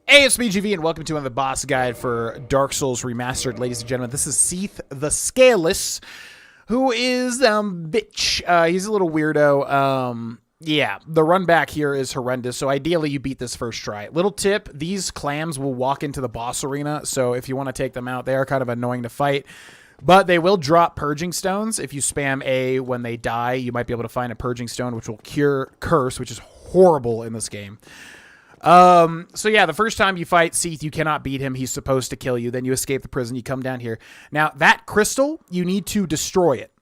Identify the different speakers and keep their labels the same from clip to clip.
Speaker 1: Hey, it's BGV, and welcome to another boss guide for Dark Souls Remastered. Ladies and gentlemen, this is Seath the Scaleless, who is, bitch. He's a little weirdo. Yeah, the run back here is horrendous, so ideally you beat this first try. Little tip, these clams will walk into the boss arena, so if you want to take them out, they are kind of annoying to fight. But they will drop purging stones. If you spam A when they die, you might be able to find a purging stone, which will cure curse, which is horrible in this game. So yeah, the first time you fight Seath, you cannot beat him. He's supposed to kill you. Then you escape the prison. You come down here. Now, that crystal, you need to destroy it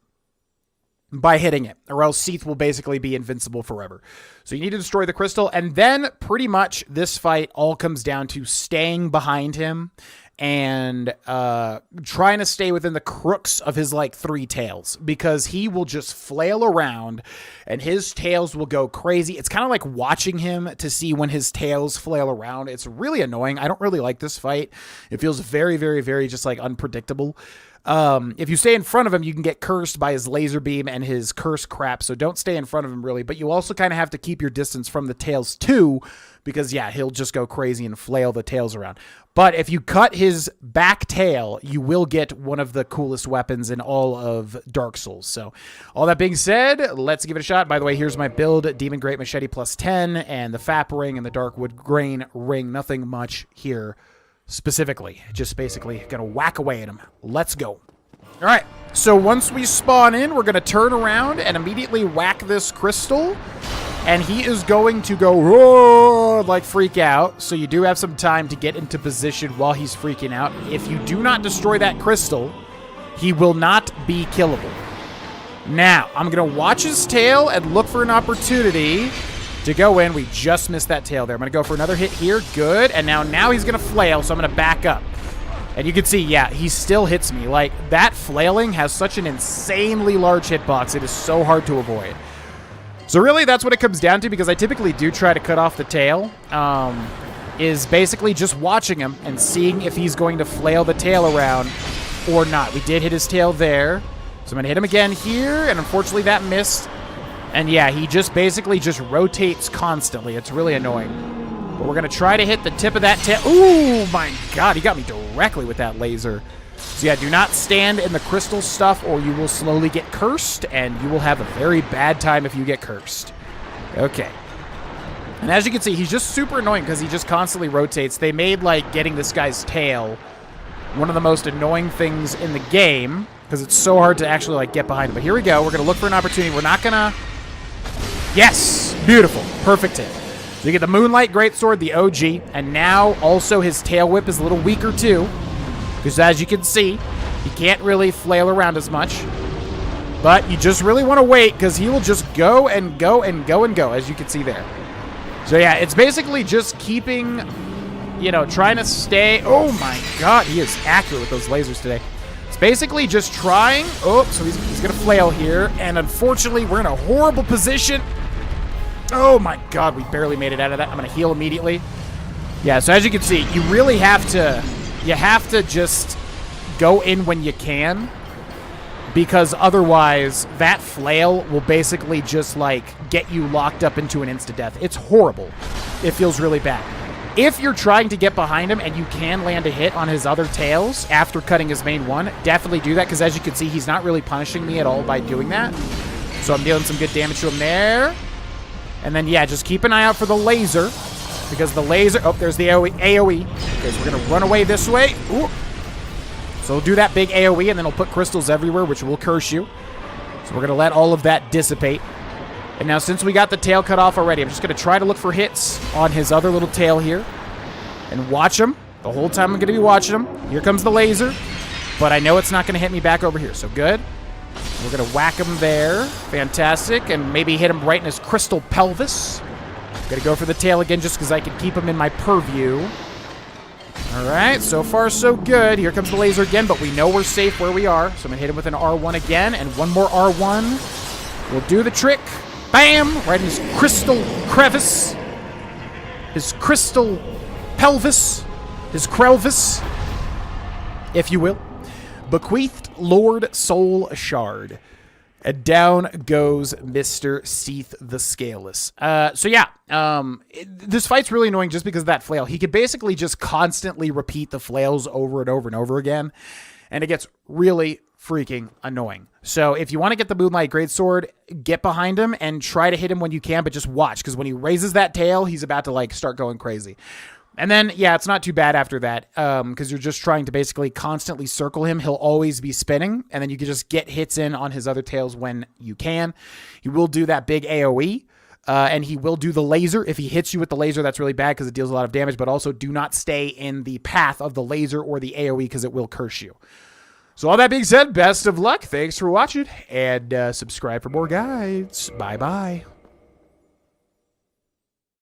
Speaker 1: by hitting it, or else Seath will basically be invincible forever. So you need to destroy the crystal, and then pretty much this fight all comes down to staying behind him and trying to stay within the crooks of his, like, three tails, because he will just flail around and his tails will go crazy. It's kind of like watching him to see when his tails flail around. It's really annoying. I don't really like this fight. It feels very, very, very just, like, unpredictable. If you stay in front of him, you can get cursed by his laser beam and his curse crap, so don't stay in front of him, really. But you also kind of have to keep your distance from the tails, too, because, yeah, he'll just go crazy and flail the tails around. But if you cut his back tail, you will get one of the coolest weapons in all of Dark Souls. So, all that being said, let's give it a shot. By the way, here's my build. Demon Great Machete plus 10, and the Fap Ring and the Darkwood Grain Ring. Nothing much here specifically. Just basically gonna whack away at him. Let's go. All right, so once we spawn in, we're gonna turn around and immediately whack this crystal, and he is going to go roar, like freak out. So you do have some time to get into position while he's freaking out. If you do not destroy that crystal, he will not be killable. Now, I'm gonna watch his tail and look for an opportunity to go in. We just missed that tail there. I'm going to go for another hit here. Good. And now he's going to flail, so I'm going to back up. And you can see, yeah, he still hits me. Like, that flailing has such an insanely large hitbox. It is so hard to avoid. So really, that's what it comes down to, because I typically do try to cut off the tail, is basically just watching him and seeing if he's going to flail the tail around or not. We did hit his tail there. So I'm going to hit him again here, and unfortunately that missed. And yeah, he just basically just rotates constantly. It's really annoying. But we're going to try to hit the tip of that tail. Ooh, my God. He got me directly with that laser. So yeah, do not stand in the crystal stuff or you will slowly get cursed. And you will have a very bad time if you get cursed. Okay. And as you can see, he's just super annoying because he just constantly rotates. They made, like, getting this guy's tail one of the most annoying things in the game, because it's so hard to actually, like, get behind him. But here we go. We're going to look for an opportunity. We're not going to... Yes! Beautiful. Perfect hit. So you get the Moonlight Greatsword, the OG, and now also his tail whip is a little weaker too, because as you can see, he can't really flail around as much. But you just really want to wait, because he will just go and go and go and go, as you can see there. So yeah, it's basically just keeping, you know, trying to stay... Oh my God, he is accurate with those lasers today. It's basically just trying... Oh, so he's going to flail here. And unfortunately, we're in a horrible position. Oh my God, we barely made it out of that. I'm going to heal immediately. Yeah, so as you can see, you really have to... You have to just go in when you can. Because otherwise, that flail will basically just, like, get you locked up into an insta-death. It's horrible. It feels really bad. If you're trying to get behind him and you can land a hit on his other tails after cutting his main one, definitely do that, because as you can see, he's not really punishing me at all by doing that. So I'm dealing some good damage to him there. And then, yeah, just keep an eye out for the laser, because the laser... Oh, there's the AoE. Okay, so we're going to run away this way. Ooh. So we'll do that big AoE, and then we'll put crystals everywhere, which will curse you. So we're going to let all of that dissipate. And now, since we got the tail cut off already, I'm just going to try to look for hits on his other little tail here. And watch him. The whole time I'm going to be watching him. Here comes the laser. But I know it's not going to hit me back over here. So good. We're going to whack him there. Fantastic. And maybe hit him right in his crystal pelvis. Going to go for the tail again just because I can keep him in my purview. Alright, so far so good. Here comes the laser again, but we know we're safe where we are. So I'm going to hit him with an R1 again. And one more R1 will do the trick. Bam! Right in his crystal crevice. His crystal pelvis. His crelvis, if you will. Bequeathed Lord Soul Shard. And down goes Mr. Seath the Scaleless. So yeah, this fight's really annoying just because of that flail. He could basically just constantly repeat the flails over and over and over again, and it gets really freaking annoying. So if you want to get the Moonlight Greatsword, get behind him and try to hit him when you can, but just watch, because when he raises that tail, he's about to like start going crazy. And then, yeah, it's not too bad after that, because you're just trying to basically constantly circle him. He'll always be spinning, and then you can just get hits in on his other tails when you can. He will do that big AoE, and he will do the laser. If he hits you with the laser, that's really bad because it deals a lot of damage, but also do not stay in the path of the laser or the AoE because it will curse you. So all that being said, best of luck. Thanks for watching, and subscribe for more guides. Bye-bye.